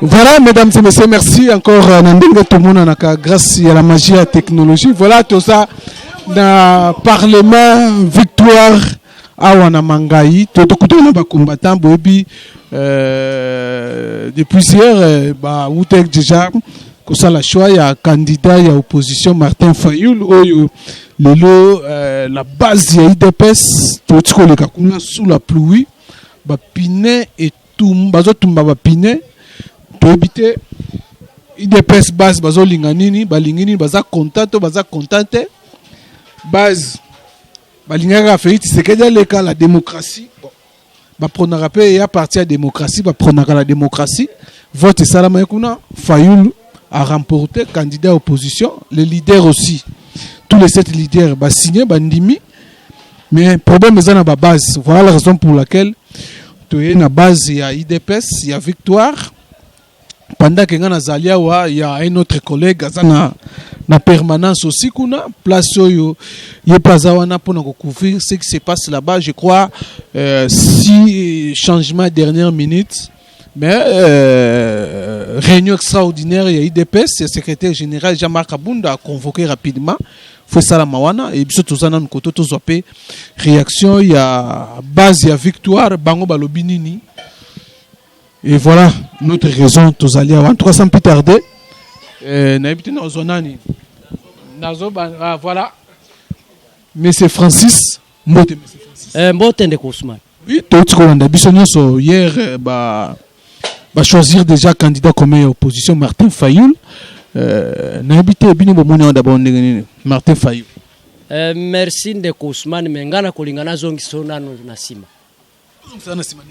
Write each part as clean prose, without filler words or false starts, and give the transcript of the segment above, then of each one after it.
Voilà, mesdames et messieurs, merci encore Nandinga tout le monde grâce à la magie et à la technologie. Voilà tout ça dans le Parlement victoire à Wanamangaï. Tout le monde combattant depuis hier, où déjà que ça la choix, il y a un candidat, il y a opposition Martin Fayoul, la base il y a IDPS, tout le sous la pluie, piné et tout, bazotumba piné. Pour éviter IDPS base bazo linganini balingini baza contact baza contenté base balingaka fait c'est que dans le cas la démocratie ba prenera pe ya parti à démocratie ba prenera la démocratie vote salama kuna Fayoul a remporté candidat opposition les leaders aussi tous les 7 leaders ba signé ba ndimi mais problème est dans la base voilà la raison pour laquelle tu es na base il y a IDPS il y a victoire. Pendant que il y a un autre collègue na permanence aussi kuna place yo yepazawana pour couvrir ce qui se passe là-bas je crois 6 changements dernière minute mais réunion extraordinaire il y a IDPS le secrétaire général Jean-Marc Abunda a convoqué rapidement faut ça la mawana et puis tout ça dans côté tout zopé réaction il y a base il y a victoire bango balobinini. Et voilà notre raison, tous alliés avant 300 plus tarder. Voilà. Monsieur Francis, Mbote de Kousman. Oui, tout ce qu'on a hier, choisir déjà candidat comme opposition Martin Fayoul. Martin Fayoul. Merci de Kousman, mais ngana kolingana zongi sona na sima.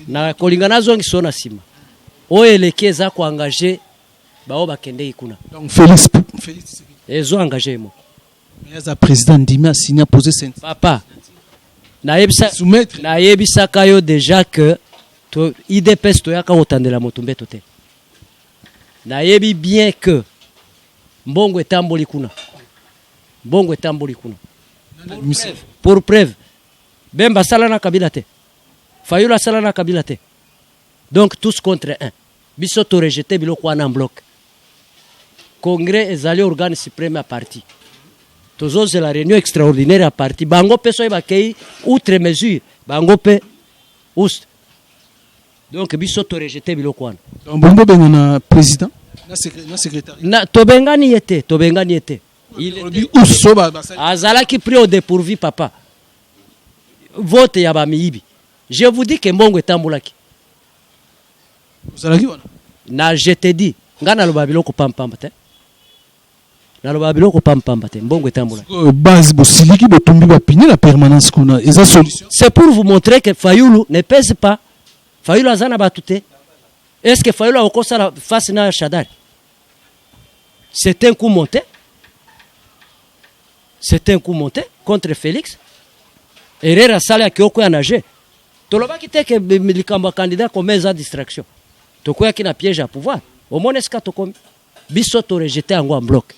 Na kolingana zongi sona sima. Oeleke za kuangaje bao bakende ikuna. Donc Félix ezo engagé mo. Mais za président Ndimi a signé a posé cette papa. Na yebisa kayo déjà que to IDPS to yaka otandela motumbe tote. Na yebi bien que mbongo etamboli kuna. Mbongo etamboli kuna. Pour preuve. Bemba sala na kabila te. Fayoula sala na kabila te. Donc tous contre un. Bisoto rejeté biloko en bloc. Congrès ezali organe suprême à parti. Toujours c'est la réunion extraordinaire à parti. Bango pe soy bakei outre mesure. Bango pe oust. Donc bisoto rejeté biloko wana. Donc bongo benga président na secrétaire. Na tobengani yete. Il azala qui pris au dépourvu papa. Vote ya ba miibi. Je vous dis que mbongo etambulaki. Na je te dis ngana loba biloko pampamba te na loba biloko pampamba te mbongo etambula base bosiliki botumbi ba piner la permanence kuna eza solution c'est pour vous montrer que Fayoulou ne pèse pas Fayoulou azana batute est-ce que Fayoulou a kosa la face na Shadari c'est un coup monté contre Félix Herrera sala kyoko ya nager toloba kiteke likambo candidat comme eza distraction tokoya qui na piège à pouvoir au moins est-ce que tokomi biso to rejeté en bloc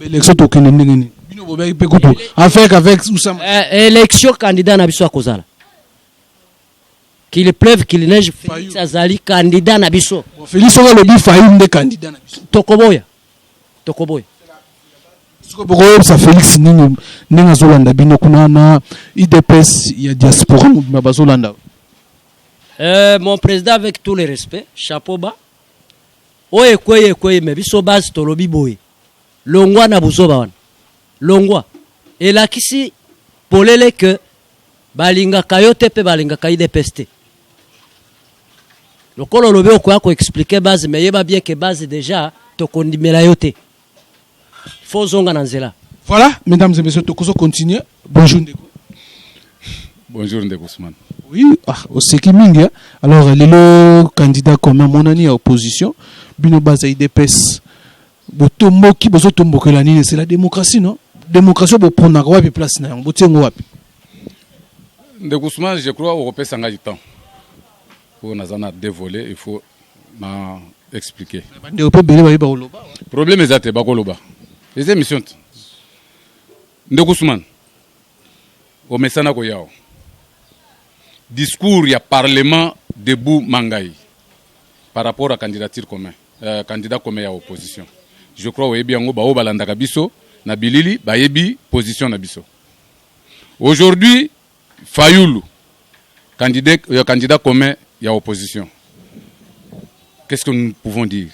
élection tokene ndengeni bino bobe pe kuto avec Oussama élection candidat na biso akozala qu'il pleuve qu'il neige Félix azali candidat na biso Félix oka lobi Fayoul de candidat na biso tokoboya Siko ça Félix nini ndenge azolanda bino kuna na IDPS ya diaspora bazolanda. Mon président, avec tout le respect, chapeau bas. Oye kweye me biso base tolobi boye. Longwa na buzoba wana. Longwa. Et là kisi polele que balinga kayote pe balinga kaide peste. Lokolo lobe okoya ko expliquer base mais yeba bien que base déjà to kondimela yote. Faut zonga na nzela. Voilà, mesdames et messieurs, tokozo continuer. Bonjour Ndeko. Bonjour Ndeko Ousmane. Oui, au Sekiminga. Alors, le candidat comme mon ami à opposition, Bino Baza IDPS, Botombo qui bozo tombo que l'année, c'est la démocratie, non? Démocratie, pour prendre quoi puis place na, botengo wapi. Ndeko Ousmane, je crois au repère s'engage du temps. Pour nazana dévoiler, il faut expliquer. Problème est zate bakoloba. Les émissions. Ndeko Ousmane. Au mesana ko yao. Discours, il y a parlement debout Mangaï. par rapport à candidature commun, candidat commun à opposition. Je crois que bien ba balanda biso na bilili ba yebi position na biso. Aujourd'hui, Fayoulou, candidat commun à opposition. Qu'est-ce que nous pouvons dire?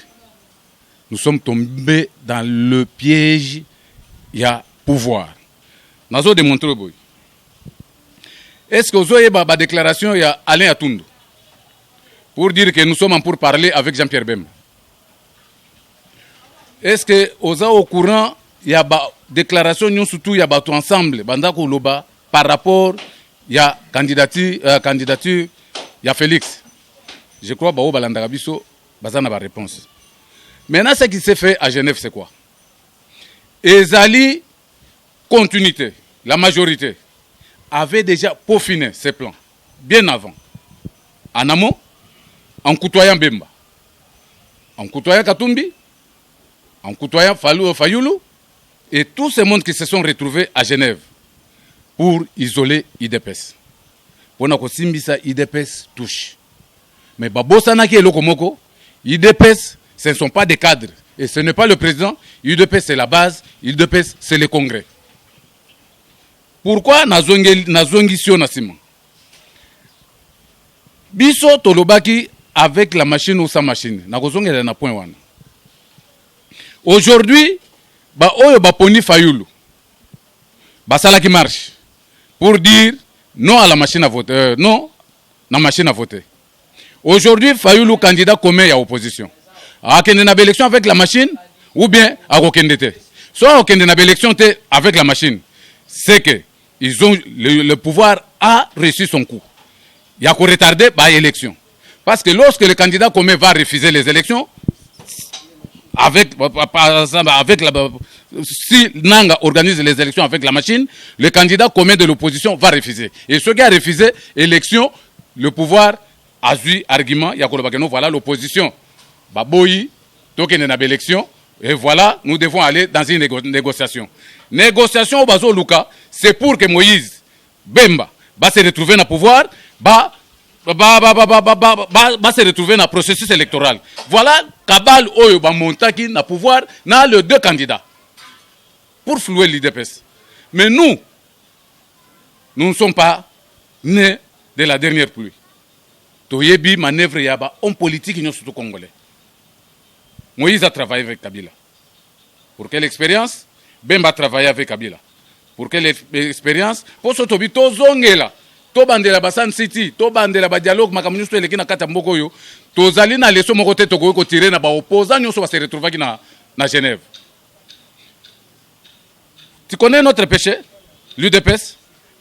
Nous sommes tombés dans le piège, il y a pouvoir. Nous avons démontré. Est-ce que vous avez une déclaration, il y a Alain Atoundou, pour dire que nous sommes pour parler avec Jean-Pierre Bemba? Est-ce que vous êtes au courant, il y a une déclaration, surtout il y a tout ensemble, par rapport il y a candidature, il y a Félix. Je crois que vous avez une réponse. Maintenant, ce qui s'est fait à Genève, c'est quoi? Ezali, continuité, la majorité, avait déjà peaufiné ses plans, bien avant. En amont, en côtoyant Bemba, en côtoyant Katumbi, en côtoyant Fayoulou, et tous ces mondes qui se sont retrouvés à Genève pour isoler IDPS. Pour que Simbisa IDPS touche. Mais Babosanaki et Lokomoko, IDPS, ce ne sont pas des cadres. Et ce n'est pas le président. IDPS, c'est la base. IDPS, c'est le congrès. Pourquoi Nazongi Sionasima? Biso Tolobaki avec la machine ou sans machine. Aujourd'hui, Oyo Baponi Fayoulou, Basala qui marche pour dire non à la machine à voter. Non, la machine à voter. Aujourd'hui, Fayoulou candidat commun à opposition. A kende na élection avec la machine ou bien à Rokendete. Soit à kende na élection avec la machine, c'est que ils ont le pouvoir a reçu son coup. Il y a qu'à retarder l'élection. Parce que lorsque le candidat commun va refuser les élections, si Nanga organise les élections avec la machine, le candidat commun de l'opposition va refuser. Et ce qui a refusé l'élection, le pouvoir a eu argument, il y a voilà l'opposition. Baboyi, token na élection, et voilà, nous devons aller dans une négociation. Négociation au Bazo Luka, c'est pour que Moïse Bemba va se retrouver dans le pouvoir, va se retrouver dans le processus électoral. Voilà, Kabal Oyo va monter dans le pouvoir, dans les deux candidats, pour flouer l'IDPS. Mais nous ne sommes pas nés de la dernière pluie. Toyebi manœuvre yaba, homme politique, nous sommes congolais. Moïse a travaillé avec Kabila. Pour quelle expérience? Bemba a travaillé avec Kabila. Pour quelle expérience? Pour ce tobi to zongela, to bandela basan city, to bandela ba dialogue makamunyu to eleki na kata mboko yo, to zali na leso moko te to ko tirer na ba opposant nyoso ba se retrouver na Genève. Tu connais notre péché? L'UDPS?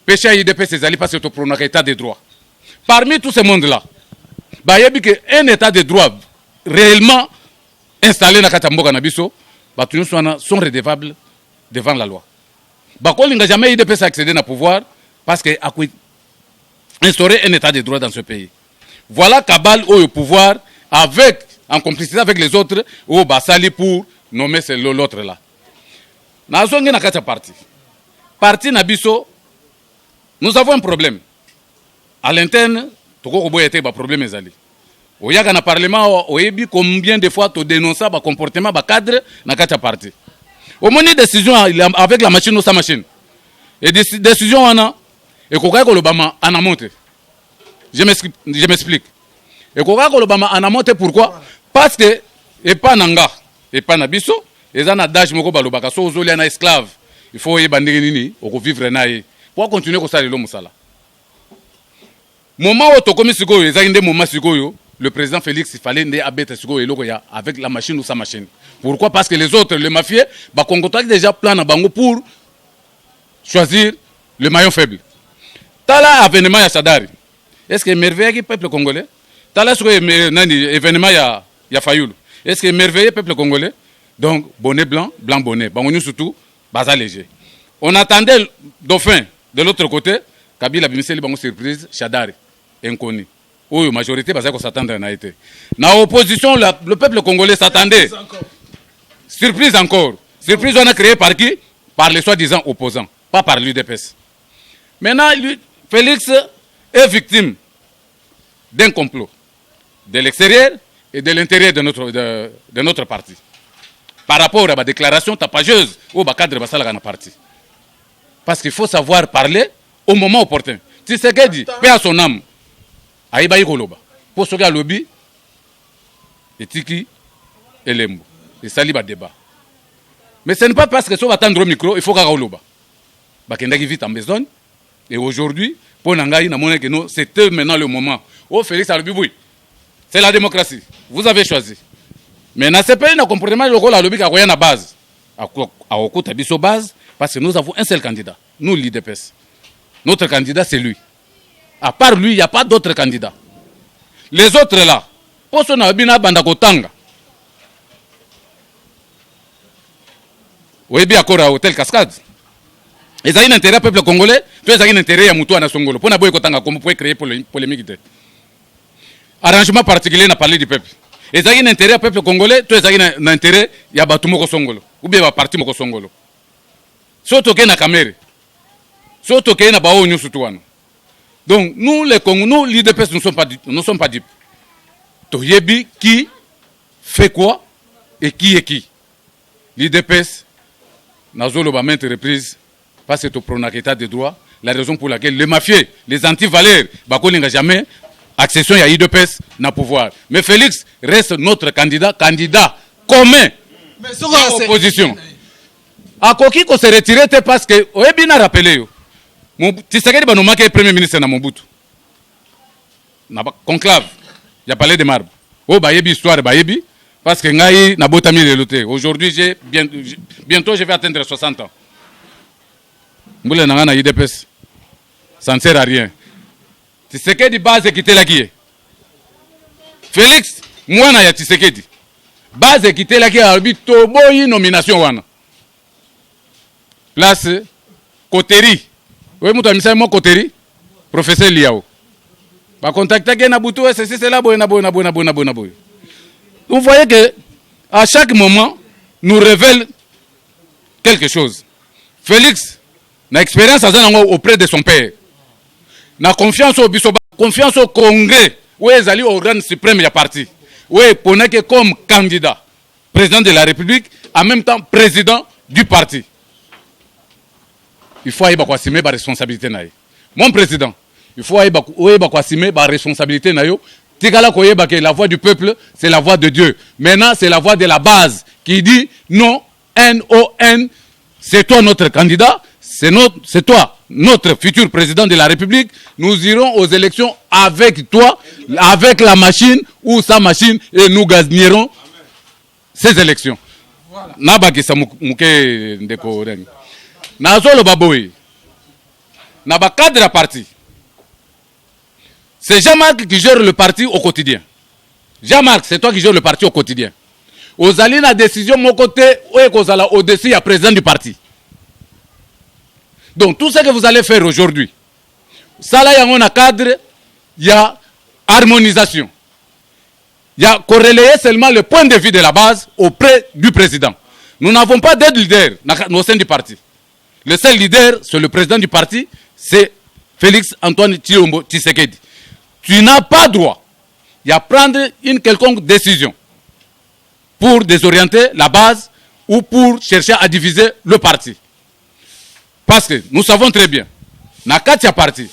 Péché à l'UDPS, c'est zali parce que to prône un état de droit. Parmi tous ces mondes-là, bah y a que un état de droit réellement installés dans Katamboka Nabiso, sont redevables devant la loi. Il n'a jamais eu de personne accéder au pouvoir parce qu'il a instauré un état de droit dans ce pays. Voilà Kabal au pouvoir avec, en complicité avec les autres, au Bassali pour nommer l'autre là. Dans ce parti, parti Nabiso, nous avons un problème. À l'interne, il y a un problème. Au Yaga na Parlement, au Ebi, combien de fois tu dénonces le comportement du cadre dans le parti. Au moment de décision avec la machine ou sans machine. Et décision, on a. Et qu'on a l'Obama en a monté. Je m'explique. Et qu'on a l'Obama en a monté pourquoi? Parce que, et pas Nanga, et pas Nabiso, et ça n'a d'âge, moko balobaka, so ozoli na esclave. Il faut y bandé nini, on vivre naïe. Pour continuer comme ça, l'homme sala. Moment où tu commis ce go, ils ont moment sigoyo. Le président Félix, il fallait avec la machine ou sa machine. Pourquoi? Parce que les autres, les mafieux, on contacte déjà plan à Bango pour choisir le maillon faible. Tala événement à Sadari. Est-ce que merveille le peuple congolais? Tala événement à Fayoulou. Est-ce que merveille le peuple congolais? Donc, bonnet blanc, blanc bonnet. Bango surtout, baza léger. On attendait Dauphin de l'autre côté. Kabila Bimiseli Bango surprise, Chadari, inconnu. Oui, la majorité, parce qu'on s'attendait à été. Dans l'opposition, le peuple congolais s'attendait. Surprise encore. Surprise, on a créé par qui? Par les soi-disant opposants, pas par l'UDPS. Maintenant, Félix est victime d'un complot de l'extérieur et de l'intérêt de notre parti. Par rapport à ma déclaration tapageuse au cadre de la parti. Parce qu'il faut savoir parler au moment opportun. Si c'est ce dit, paix à son âme, aïbaï koloba. Pour ce gars lobby, et tiki et lembo. Et saliba débat. Mais ce n'est pas parce que si on va attendre au micro, il faut qu'il y ait koloba. Bakendaki vite en besogne. Et aujourd'hui, pour Nangaï, c'était maintenant le moment. Oh Félix Alobi, c'est la démocratie. Vous avez choisi. Mais dans ce pays, nous comprenons le rôle de lobby qui a une base. À base, parce que nous avons un seul candidat, nous l'IDPS. Notre candidat, c'est lui. À part lui, il n'y a pas d'autres candidats. Les autres là, pour ce nabina bandakotanga. Oui, bien encore à Hôtel Cascade. Ils ont un intérêt au peuple congolais, tu as un intérêt à Moutou à Songolo. Pour n'avoir kotanga comme pour créer polémique. Arrangement particulier n'a parlé du peuple. Ils ont un intérêt au peuple congolais, tu as un intérêt à Batumoko Songolo. Ou bien à parti Moko Songolo. Surtout qu'il y a une caméra. Surtout qu'il y a une baou Nyusutouane. Donc, nous, les Congolais, nous, l'IDPS, nous ne sommes pas dupes. Toyebi, qui fait quoi et qui est qui. L'IDPS, n'a pas maintes reprises, parce que c'est au pronaketa des droits, la raison pour laquelle les mafieux, les anti-valeurs, Bako n'a jamais accession à l'IDPS n'a pouvoir. Mais Félix reste notre candidat commun sans opposition. À Koki qu'on s'est retiré parce que on est bien rappelé. Tu sais que nous manquons le premier ministre dans Mobutu. Conclave, il y a parlé de marbre. Oh bayebi histoire bayebi parce que ngai na botami le loté. Aujourd'hui bientôt je vais atteindre 60 ans. Mboule nanga na IDPS. Ça ne sert à rien. Tshisekedi base quitté la guie. Félix moi na ya Tshisekedi. Base quitté la guie a toboyi nomination wana. Place Koteri. Oui, moutou amisa mo Koteri. Professeur Liao. Ba contacter que na butu c'est là boy. Vous voyez que à chaque moment nous révèle quelque chose. Félix na expérience auprès de son père. Na confiance au biso, confiance au congrès. Oui, ezali organe suprême ya parti. Oui, pone que comme candidat président de la République en même temps président du parti. Il faut aller assumer la responsabilité. Mon président, il faut aller assumer la responsabilité. La voix du peuple, c'est la voix de Dieu. Maintenant, c'est la voix de la base qui dit non, N-O-N, c'est toi notre candidat, c'est toi notre futur président de la République. Nous irons aux élections avec toi, avec la machine ou sa machine, et nous gagnerons ces élections. Nabaki Samouké Ndeko Reng. Nazolo Baboui, Naba cadre de la parti. C'est Jean-Marc qui gère le parti au quotidien. Jean-Marc, c'est toi qui gères le parti au quotidien. Aux alliés, la décision, mon côté, au-dessus, il y a président du parti. Donc, tout ce que vous allez faire aujourd'hui, ça là, il y a un cadre, il y a harmonisation. Il y a corrélé seulement le point de vue de la base auprès du président. Nous n'avons pas d'aide leader au sein du parti. Le seul leader, c'est le président du parti, c'est Félix Antoine Tshilombo Tshisekedi. Tu n'as pas droit à prendre une quelconque décision pour désorienter la base ou pour chercher à diviser le parti. Parce que nous savons très bien, dans le parti,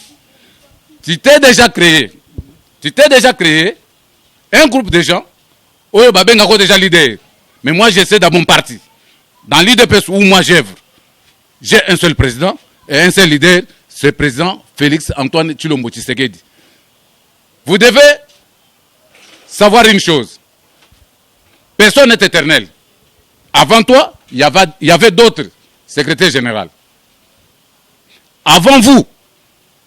tu t'es déjà créé un groupe de gens, où il y a déjà leader. Mais moi, j'essaie dans mon parti. Dans l'IDPS où moi j'œuvre, j'ai un seul président et un seul leader, c'est le président Félix Antoine Tshilombo Tshisekedi. Vous devez savoir une chose. Personne n'est éternel. Avant toi, il y avait d'autres secrétaires généraux. Avant vous,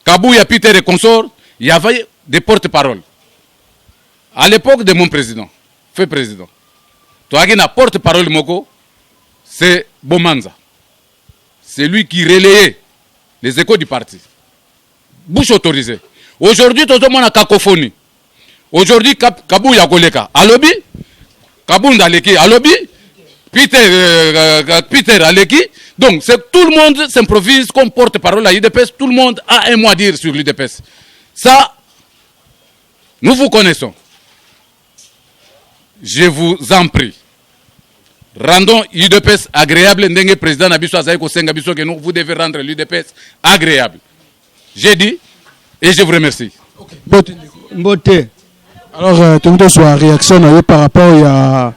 Kabouya, Peter et consorts, il y avait des porte-paroles. À l'époque de mon président, fait président, toi qui n'a porte-parole Moko, c'est Bomanza. C'est lui qui relayait les échos du parti. Bouche autorisée. Aujourd'hui, tout le monde a cacophonie. Aujourd'hui, Kabouya Goleka, Alobi, Kabounda Aleki, Alobi, Peter Aleki. Donc, tout le monde s'improvise comme porte-parole à l'IDPS. Tout le monde a un mot à dire sur l'IDPS. Ça, nous vous connaissons. je vous en prie, rendons l'UDPS agréable. Ndenge président Nabiso Azaïko Sengabiso que nous, vous devez rendre l'UDPS agréable. J'ai dit et je vous remercie. Okay. Mbote. Alors, tu as une réaction par rapport à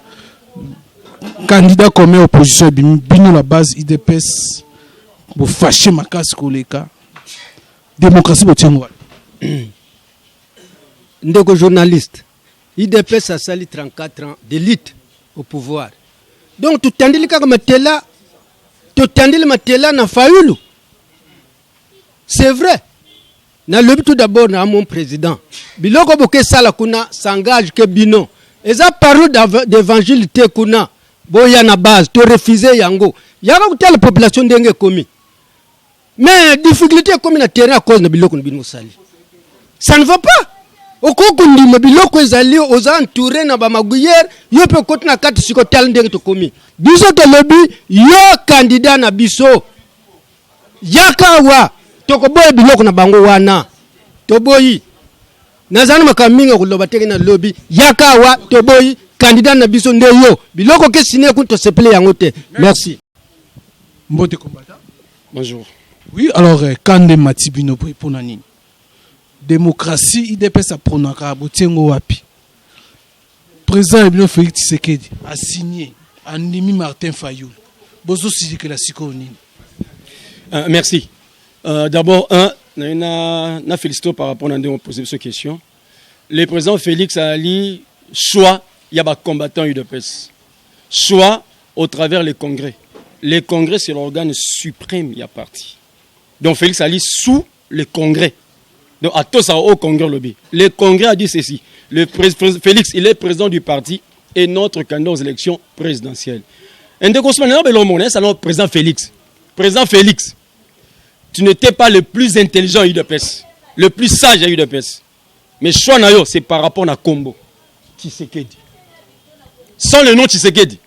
candidat comme opposition, bino la base IDPS, vous fâchez ma casse koleka. Démocratie, vous tiens. Ndeko journaliste, IDPS a sali 34 ans d'élite au pouvoir. Donc, tu t'en dis comme Matela, tu t'en dis Matela na Fayoulou. C'est vrai. Na lobi tout d'abord na mon président. Biloko boke sala kuna s'engage que bino. Eza parole d'évangile te kuna. Boya na base, tu refuser yango. Yaka kutia la population denge komi. Mais difficulté comme na terrain à cause de biloko bino sali. Ça ne va pas. Okokundi mabiloko ezali aux entourés na ba maguyere, yo pe koti na kati siko tel ndenge to komi. Biso to lobi yo candidat na biso. Yaka wa toko boye biloko na bango wana toboyi nazana makaminga kuloba teke na lobby yakawa toboyi candidat na biso ndeyo biloko ke sine ku to seple yango te. Merci. Mbote combattant. Bonjour. Oui, alors Kande Matibino pour nani démocratie IDPS a pronaka botengo wapi président Ebino Félix Tshisekedi a signé Animi Martin Fayoul bozo sijike la sikoni. Merci. D'abord, na félicité par rapport à nous poser cette question. Le président Félix Ali choix, il y a des combattants UDPS. Choix au travers les congrès. Les congrès, c'est l'organe suprême, il y a parti. Donc Félix Ali sous les congrès. Donc à tous au congrès lobby. Le congrès a dit ceci. Félix, il est président du parti et notre candidat aux élections présidentielles. Un des consommateurs, c'est le président Félix. Président Félix. Tu n'étais pas le plus intelligent à UDPS, le plus sage à UDPS. Mais choix nayo, c'est par rapport à Kombo. Tshisekedi. Sans le nom Tshisekedi,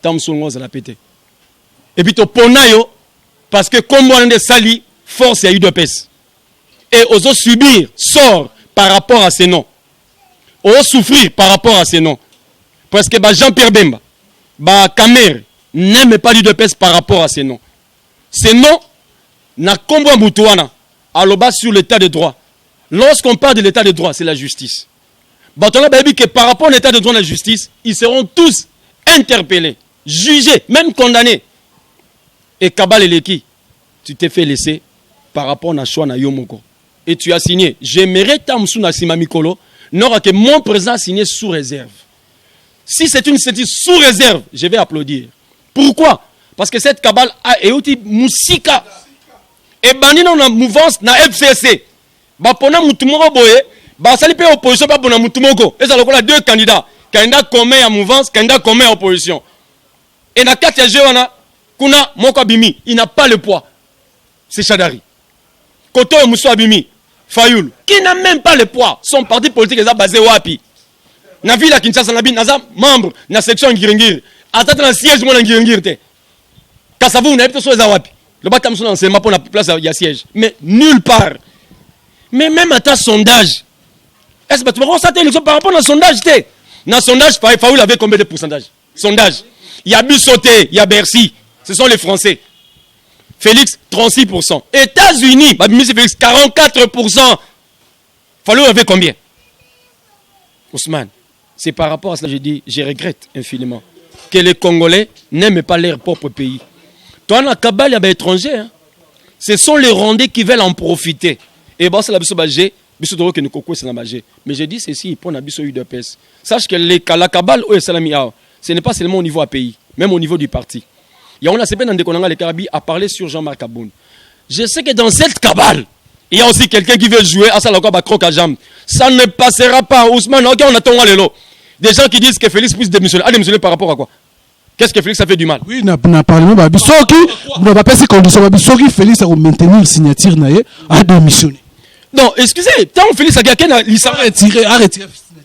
Tamson à la pété. Et puis, tu ponayo, parce que Kombo a sali, force à UDPS. Et aux autres subir, sort par rapport à ces noms. Aux souffrir par rapport à ces noms. Parce que Jean-Pierre Bemba, Kamer, n'aime pas l'UDPS par rapport à ces noms. Ces noms, na kombo mutuana aloba sur l'état de droit. Lorsqu'on parle de l'état de droit, c'est la justice. Batona baby que par rapport à l'état de droit et la justice, ils seront tous interpellés, jugés, même condamnés. Et Kabal Eleki, tu t'es fait laisser par rapport à choix na Yomoko. Et tu as signé. J'aimerais Tamsuna Simamikolo, n'aura que mon président a signé sous réserve. Si c'est une sentie sous réserve, je vais applaudir. Pourquoi? Parce que cette Kabal a éouti Moussika. Et bani na mouvance na FCC ba pona mutumoko boye ba sali pe opposition ba pona mutumoko et ça lokola deux candidats commun à mouvance candidat commun à opposition et na kati ya jewana kuna moko abimi il n'a pas le poids c'est Chadari Koto Mousso abimi Fayoul qui n'a même pas le poids son parti politique est basé wapi na ville à Kinshasa na bin naza membre na section Ngiringiri atata na siège mo na Ngiringiri te Kasavu na epto so za wapi. Le bâtiment sont enseignement pour la place, il y a siège. Mais nulle part. Mais même à ta sondage. Est-ce que tu vas constater l'élection par rapport à un sondage? Dans le sondage, Fayoul avait combien de pourcentage? Sondage. Il y a Bussoté, il y a Bercy. Ce sont les Français. Félix, 36%. États-Unis, Félix, 44%. Fayoul avait combien? Ousmane, c'est par rapport à cela que je dis, je regrette infiniment que les Congolais n'aiment pas leur propre pays. Toi, dans la Kabbalah, il y a des étrangers. Hein. Ce sont les Rwandais qui veulent en profiter. Et bon, c'est la biso bagé, biso doro que nous coco c'est la bagé. Mais j'ai dit ceci, pour la biso UDPS. Sache que la Kabbalah ou Salami, ce n'est pas seulement au niveau à pays, même au niveau du parti. Il y a on a CP dans des Konanga les Karabi à parler sur Jean-Marc Aboun. Je sais que dans cette Kabbalah, il y a aussi quelqu'un qui veut jouer à ça la croque à jambe. Ça ne passera pas. Ousmane, ok, on attend les lots. Des gens qui disent que Félix puisse démissionner. Ah, démissionner par rapport à quoi? Qu'est-ce que Félix a fait du mal? Oui, n'a parlé de Bisoki. On n'a pas fait condition. Bisoki, Félix a maintenir signature naïe à démissionner. Non, excusez, tant Félix a quelqu'un l'Isanga retiré.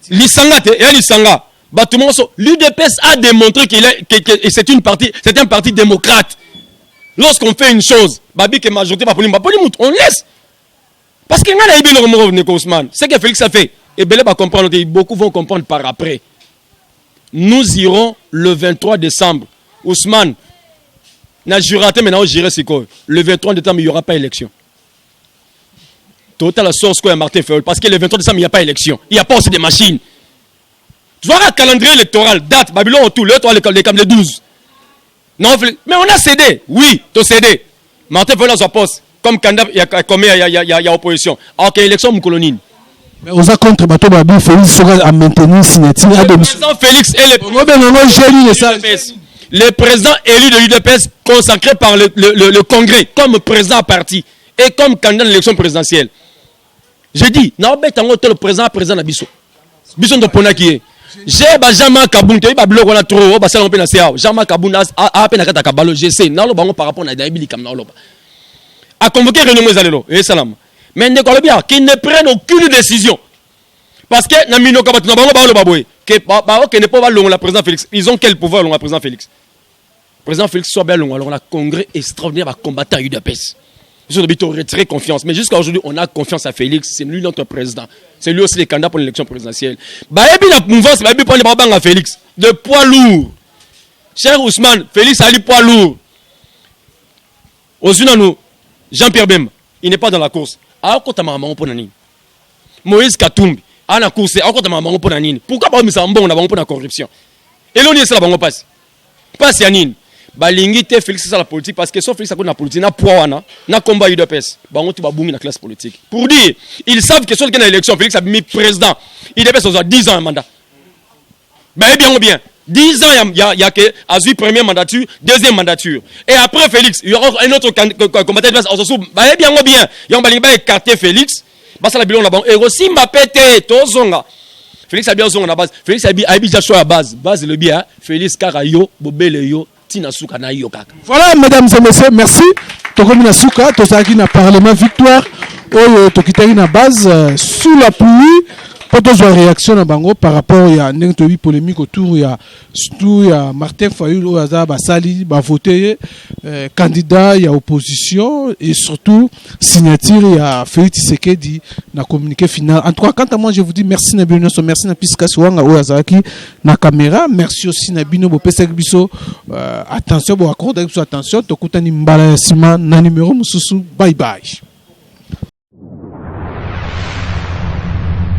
L'Isanga, et l'Isanga. L'UDPS a démontré que c'est un parti démocrate. Lorsqu'on fait une chose, Babi que majorité va on laisse. Parce qu'il y a un Ousmane. Ce que Félix a fait, et Belé va comprendre, beaucoup vont comprendre par après. nous irons le 23 décembre. Ousmane, n'a juraté maintenant j'irai c'est quoi? Le 23 décembre, il n'y aura pas élection. Total la source quoi Martin Fayulu parce que le 23 décembre, il n'y a pas élection. Il n'y a pas aussi des machines. Tu vois un calendrier électoral, date, Babylone, tout, le 12. Non, mais on a cédé. Oui, tu as cédé. Martin Fayulu a sa poste. Comme candidat, il y a opposition. Ok, élection, mon colonie. Mais aux contre Bato Babi, Félix sera à maintenir signature. Le président Félix et le président élu de l'UDPS consacré par le Congrès comme président parti et comme candidat à l'élection présidentielle. J'ai dit, non, mais le président de Bisso. Bisso de Ponaki. J'ai Jean-Marc Kaboun, tu as blog on a trop, bah ça on peut na CA. Jean-Marc Kaboun a peine à Katabalo, je sais, non, le par rapport à Daibili comme non, a convoqué René Mouezalelo, et salam. Mais ne connaît bien qu'ils ne prennent aucune décision. Parce que Namino Kabatou, que ne peut pas le président Félix. Ils ont quel pouvoir le président Félix? Le président Félix soit bien long, alors on a un congrès extraordinaire à combattre à UDPS. Ils ont retiré confiance. Mais jusqu'à aujourd'hui, on a confiance à Félix. C'est lui notre président. C'est lui aussi le candidat pour l'élection présidentielle. Bah, et puis la mouvance, bah, et puis pour les babans à Félix. De poids lourd. Cher Ousmane, Félix a dit poids lourd. Ozunanou, Jean-Pierre Bem, il n'est pas dans la course. Alors, quand tu as maman pour Nanine. Moïse Katumbi, à la course, alors quand tu as maman pour Nanine. Pourquoi pas, mais c'est un bon, on a maman pour la corruption. Et l'on y est, c'est la banque passe. Passe Yanine. Balingi te Félix c'est la politique parce que sauf Félix a la politique na poids na combat UDPS bango tu ba boumi la classe politique pour dire ils savent que sur la élection Félix a mis président UDPS a 10 ans de mandat ben bien 10 ans il y a que Azui première mandature deuxième mandature et après Félix il y aura un autre combattant de place en ben bien il y a balingi ba écarter Félix ba ça la bilan là bon et aussi m'a pété tozonga Félix a bien zonga na base Félix a bien choix à base le bien Félix Karayo Bobele yo. Voilà, mesdames et messieurs, merci. Tokomina Souka, Tosaki na Parlement Victoire, Tokitari na base, sous la pluie, pour tous la réaction à Bango par rapport à une polémique autour, il y a Martin Fayulu, Basali, voté, candidat, il y a opposition, et surtout, signature, il y a Félix Tshisekedi, na communiqué final. En tout cas, quant à moi, je vous dis merci Nabino, merci Napiska Swanga, Oazaki, na caméra, merci aussi Nabino, Bopesek Biso, attention, bon, accordez attention, Tokutani Mbala Sima, na numéro Mususu, bye bye.